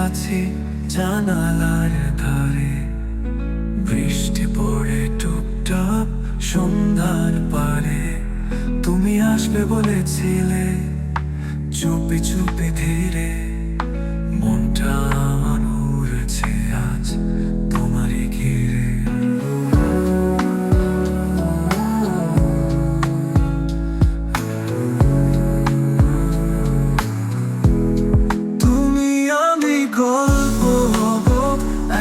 আছি জানালার ধারে, বৃষ্টি পড়ে টুপটাপ সন্ধ্যার পারে। তুমি আসবে বলেছিলে চুপি চুপি ধীরে, মনটা আমার উড়ছে আজ তোমারই ঘিরে। তুমি আমি গল্প হব,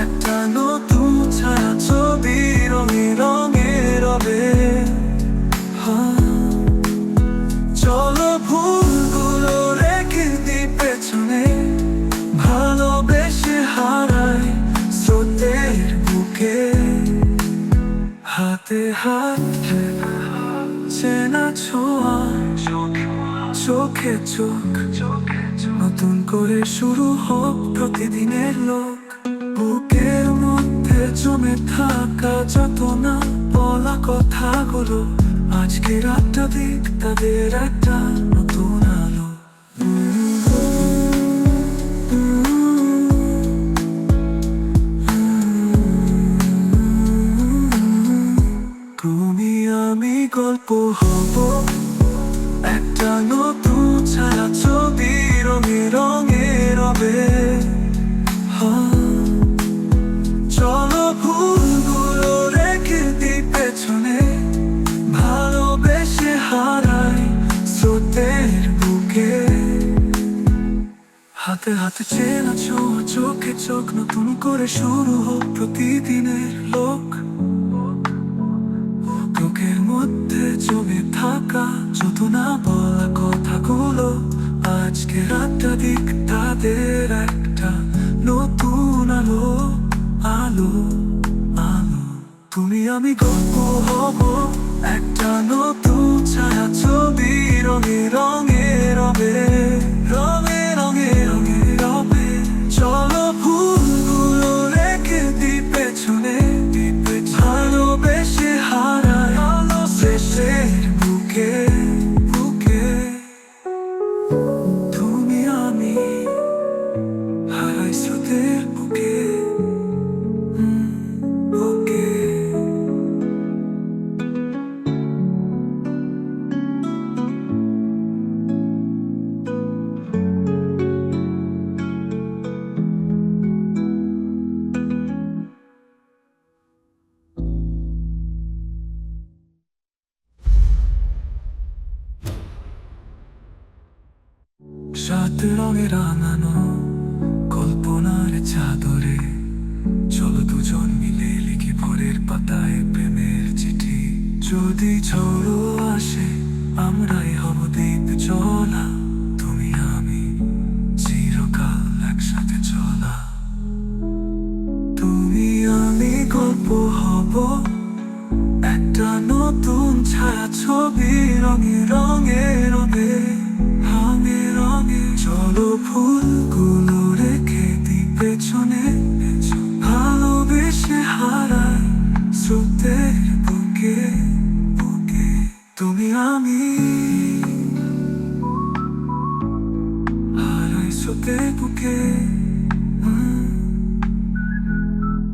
একটা নতুন ছায়া ছবি রঙে রঙে রবে। চলো ভুলগুলো রেখে দিই পেছনে, ভালোবেসে হারাই স্রোতের বুকে। হাতে হাত চেনা ছোঁয়া, চোখে চোখ, নতুন করে শুরু হোক প্রতিদিনের লোক। বুকের মধ্যে জমে থাকা যত না বলা কথাগুলো, আজকে রাতটা দিক তাদের একটা নতুন আলো। তুমি আমি গল্প হব, একটা নতুন ছায়া ছবি রঙে রঙে রবে। চলো ভুলগুলো রেখে দিই পেছনে, ভালোবেসে হারাই স্রোতের বুকে। হাতে হাতে চেনা ছোঁয়া, চোখে চোখ, নতুন করে শুরু হোক প্রতিদিনের লোক। বুকের মধ্যে জমে থাকা যত না বলা কথাগুলো, আজকে রাতটা দিক তাদের একটা নতুন আলো। আলো আলো তুমি আমি গল্প হব, একটা নতুন ছায়া ছবি রঙে রঙে রবে। রঙে রঙে রঙে রবে। চলো ভুলগুলো রেখে দিই পেছনে, ভালোবেসে হারাই শেষের বুকে বুকে। তুমি আমি হারাই স্রোতের বুকে বুকে। সাত রঙে রাঙানো কল্পনার চাদরে, চলো দুজন মিলে লিখি ভোরের পাতায় প্রেমের চিঠি। যদি ঝড়ো আসে আমরাই হব দ্বীপ চলা, তুমি আমি চিরকাল একসাথে চলা। তুমি আমি গল্প হব, একটা নতুন ছায়া ছবি রঙে রঙে রবে। রঙে রঙে চলো ভুলগুলো রেখে দিই পেছনে,